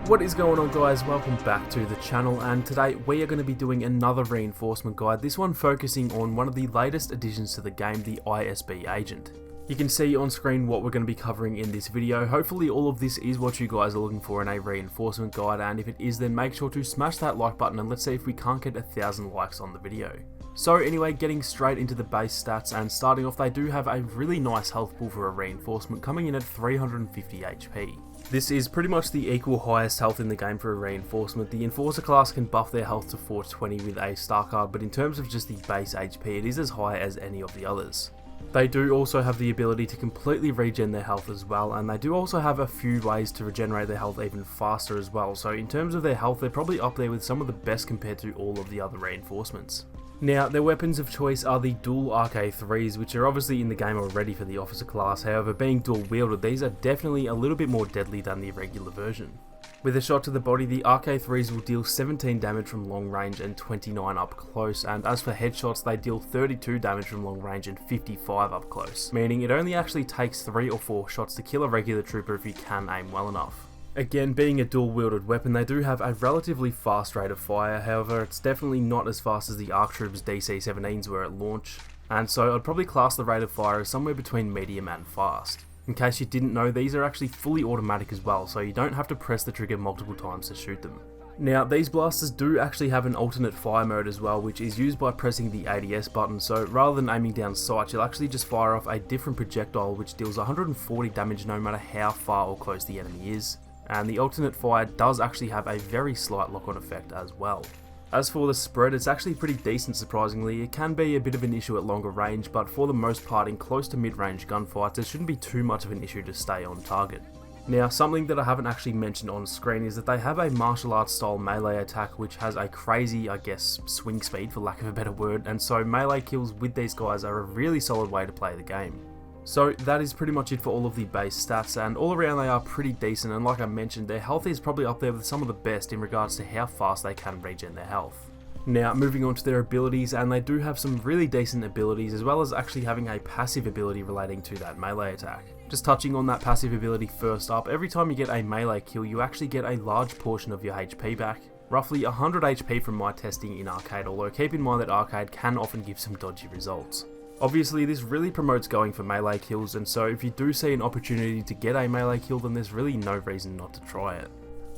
What is going on, guys? Welcome back to the channel, and today we are going to be doing another reinforcement guide, this one focusing on one of the latest additions to the game, the ISB Agent. You can see on screen what we're going to be covering in this video. Hopefully all of this is what you guys are looking for in a reinforcement guide, and if it is, then make sure to smash that like button and let's see if we can't get 1,000 likes on the video. So anyway, getting straight into the base stats, and starting off, they do have a really nice health pool for a reinforcement, coming in at 350 HP. This is pretty much the equal highest health in the game for a reinforcement. The Enforcer class can buff their health to 420 with a star card, but in terms of just the base HP, it is as high as any of the others. They do also have the ability to completely regen their health as well, and they do also have a few ways to regenerate their health even faster as well, so in terms of their health, they're probably up there with some of the best compared to all of the other reinforcements. Now, their weapons of choice are the dual RK3s, which are obviously in the game already for the officer class. However, being dual wielded, these are definitely a little bit more deadly than the regular version. With a shot to the body, the RK3s will deal 17 damage from long range and 29 up close, and as for headshots, they deal 32 damage from long range and 55 up close, meaning it only actually takes 3 or 4 shots to kill a regular trooper if you can aim well enough. Again, being a dual wielded weapon, they do have a relatively fast rate of fire. However, it's definitely not as fast as the ARC Troops DC-17s were at launch, and so I'd probably class the rate of fire as somewhere between medium and fast. In case you didn't know, these are actually fully automatic as well, so you don't have to press the trigger multiple times to shoot them. Now, these blasters do actually have an alternate fire mode as well, which is used by pressing the ADS button, so rather than aiming down sight, you'll actually just fire off a different projectile which deals 140 damage no matter how far or close the enemy is. And the alternate fire does actually have a very slight lock-on effect as well. As for the spread, it's actually pretty decent surprisingly. It can be a bit of an issue at longer range, but for the most part in close to mid-range gunfights, it shouldn't be too much of an issue to stay on target. Now, something that I haven't actually mentioned on screen is that they have a martial arts style melee attack which has a crazy, I guess, swing speed for lack of a better word, and so melee kills with these guys are a really solid way to play the game. So that is pretty much it for all of the base stats, and all around they are pretty decent, and like I mentioned, their health is probably up there with some of the best in regards to how fast they can regen their health. Now, moving on to their abilities, and they do have some really decent abilities, as well as actually having a passive ability relating to that melee attack. Just touching on that passive ability first up, every time you get a melee kill, you actually get a large portion of your HP back. Roughly 100 HP from my testing in arcade, although keep in mind that arcade can often give some dodgy results. Obviously, this really promotes going for melee kills, and so if you do see an opportunity to get a melee kill, then there's really no reason not to try it.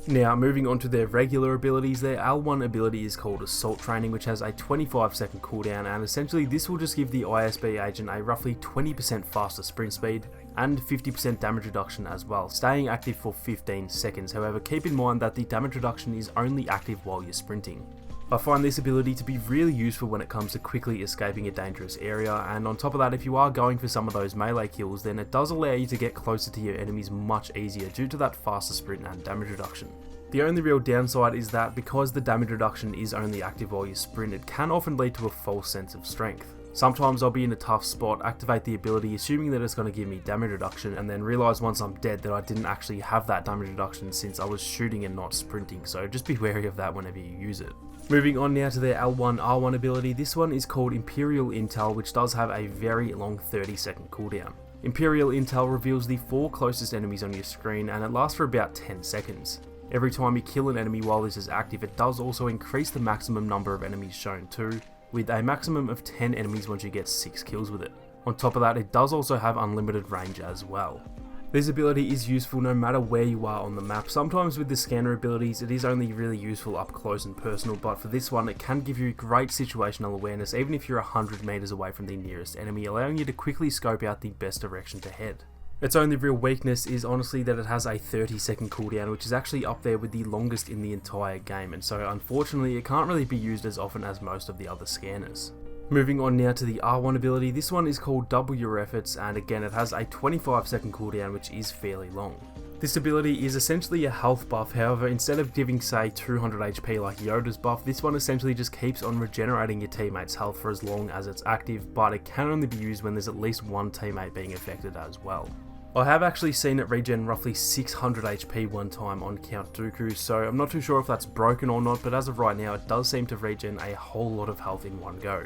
Now, moving on to their regular abilities, their L1 ability is called Assault Training, which has a 25-second cooldown, and essentially this will just give the ISB agent a roughly 20% faster sprint speed and 50% damage reduction as well, staying active for 15 seconds. However, keep in mind that the damage reduction is only active while you're sprinting. I find this ability to be really useful when it comes to quickly escaping a dangerous area, and on top of that, if you are going for some of those melee kills, then it does allow you to get closer to your enemies much easier due to that faster sprint and damage reduction. The only real downside is that because the damage reduction is only active while you sprint, it can often lead to a false sense of strength. Sometimes I'll be in a tough spot, activate the ability assuming that it's going to give me damage reduction, and then realise once I'm dead that I didn't actually have that damage reduction since I was shooting and not sprinting, so just be wary of that whenever you use it. Moving on now to their L1R1 ability, this one is called Imperial Intel, which does have a very long 30-second cooldown. Imperial Intel reveals the 4 closest enemies on your screen, and it lasts for about 10 seconds. Every time you kill an enemy while this is active, it does also increase the maximum number of enemies shown too, with a maximum of 10 enemies once you get 6 kills with it. On top of that, it does also have unlimited range as well. This ability is useful no matter where you are on the map. Sometimes with the scanner abilities it is only really useful up close and personal, but for this one it can give you great situational awareness even if you're 100 meters away from the nearest enemy, allowing you to quickly scope out the best direction to head. Its only real weakness is honestly that it has a 30-second cooldown, which is actually up there with the longest in the entire game, and so unfortunately it can't really be used as often as most of the other scanners. Moving on now to the R1 ability, this one is called Double Your Efforts, and again it has a 25-second cooldown which is fairly long. This ability is essentially a health buff, however instead of giving say 200 HP like Yoda's buff, this one essentially just keeps on regenerating your teammate's health for as long as it's active, but it can only be used when there's at least one teammate being affected as well. I have actually seen it regen roughly 600 HP one time on Count Dooku, so I'm not too sure if that's broken or not, but as of right now it does seem to regen a whole lot of health in one go.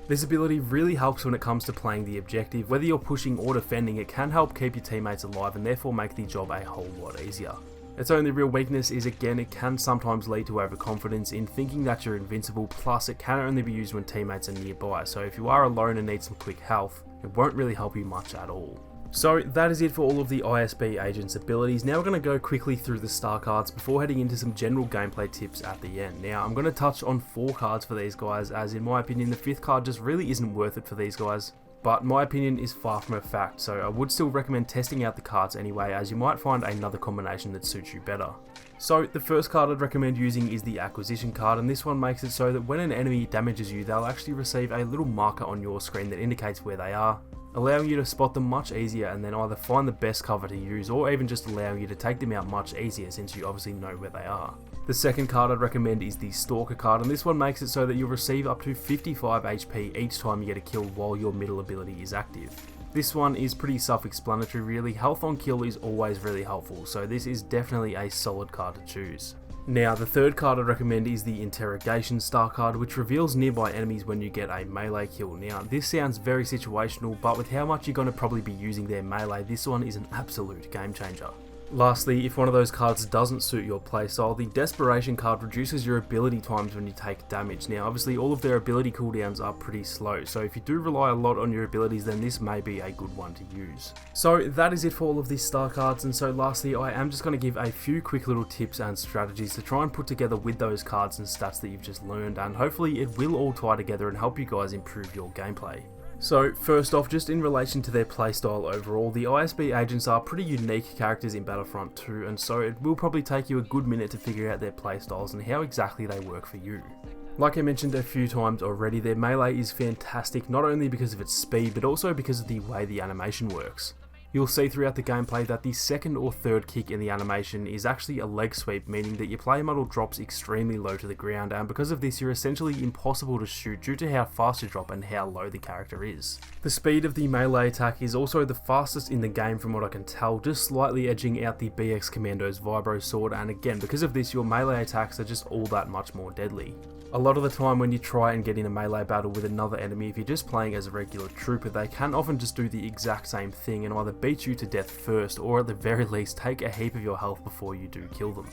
This ability really helps when it comes to playing the objective. Whether you're pushing or defending, it can help keep your teammates alive and therefore make the job a whole lot easier. Its only real weakness is, again, it can sometimes lead to overconfidence in thinking that you're invincible, plus it can only be used when teammates are nearby, so if you are alone and need some quick health, it won't really help you much at all. So that is it for all of the ISB Agent's abilities. Now we're going to go quickly through the star cards before heading into some general gameplay tips at the end. Now I'm going to touch on 4 cards for these guys, as in my opinion the 5th card just really isn't worth it for these guys. But my opinion is far from a fact, so I would still recommend testing out the cards anyway, as you might find another combination that suits you better. So the first card I'd recommend using is the Acquisition card, and this one makes it so that when an enemy damages you, they'll actually receive a little marker on your screen that indicates where they are, allowing you to spot them much easier and then either find the best cover to use, or even just allowing you to take them out much easier since you obviously know where they are. The second card I'd recommend is the Stalker card, and this one makes it so that you'll receive up to 55 HP each time you get a kill while your middle ability is active. This one is pretty self-explanatory really. Health on kill is always really helpful, so this is definitely a solid card to choose. Now the third card I'd recommend is the Interrogation star card, which reveals nearby enemies when you get a melee kill. Now this sounds very situational, but with how much you're going to probably be using their melee, this one is an absolute game changer. Lastly, if one of those cards doesn't suit your playstyle, the Desperation card reduces your ability times when you take damage. Now obviously all of their ability cooldowns are pretty slow, so if you do rely a lot on your abilities, then this may be a good one to use. So that is it for all of these star cards, and so lastly I am just going to give a few quick little tips and strategies to try and put together with those cards and stats that you've just learned, and hopefully it will all tie together and help you guys improve your gameplay. So first off, just in relation to their playstyle overall, the ISB agents are pretty unique characters in Battlefront 2, and so it will probably take you a good minute to figure out their playstyles and how exactly they work for you. Like I mentioned a few times already, their melee is fantastic, not only because of its speed, but also because of the way the animation works. You'll see throughout the gameplay that the second or third kick in the animation is actually a leg sweep, meaning that your player model drops extremely low to the ground, and because of this you're essentially impossible to shoot due to how fast you drop and how low the character is. The speed of the melee attack is also the fastest in the game from what I can tell, just slightly edging out the BX Commando's Vibro Sword, and again because of this your melee attacks are just all that much more deadly. A lot of the time when you try and get in a melee battle with another enemy, if you're just playing as a regular trooper, they can often just do the exact same thing and either beat you to death first, or at the very least take a heap of your health before you do kill them.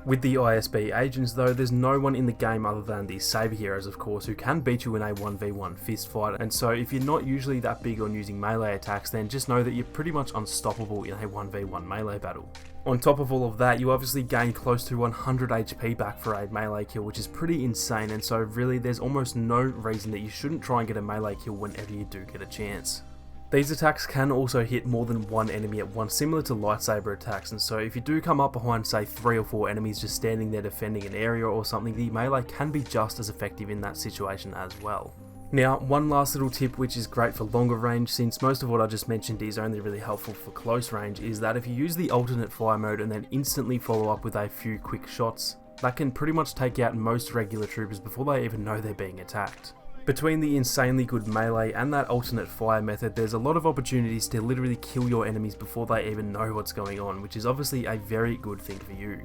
With the ISB agents though, there's no one in the game other than the Saber heroes of course who can beat you in a 1v1 fist fight, and so if you're not usually that big on using melee attacks, then just know that you're pretty much unstoppable in a 1v1 melee battle. On top of all of that, you obviously gain close to 100 HP back for a melee kill, which is pretty insane, and so really there's almost no reason that you shouldn't try and get a melee kill whenever you do get a chance. These attacks can also hit more than one enemy at once, similar to lightsaber attacks, and so if you do come up behind say 3 or 4 enemies just standing there defending an area or something, the melee can be just as effective in that situation as well. Now, one last little tip which is great for longer range, since most of what I just mentioned is only really helpful for close range, is that if you use the alternate fire mode and then instantly follow up with a few quick shots, that can pretty much take out most regular troopers before they even know they're being attacked. Between the insanely good melee and that alternate fire method, there's a lot of opportunities to literally kill your enemies before they even know what's going on, which is obviously a very good thing for you.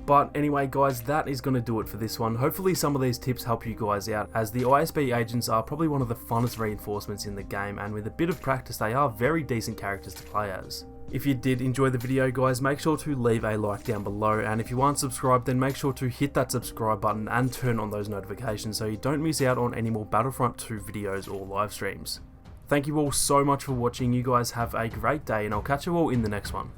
But anyway guys, that is going to do it for this one. Hopefully some of these tips help you guys out, as the ISB agents are probably one of the funnest reinforcements in the game, and with a bit of practice they are very decent characters to play as. If you did enjoy the video guys, make sure to leave a like down below, and if you aren't subscribed then make sure to hit that subscribe button and turn on those notifications so you don't miss out on any more Battlefront 2 videos or live streams. Thank you all so much for watching, you guys have a great day, and I'll catch you all in the next one.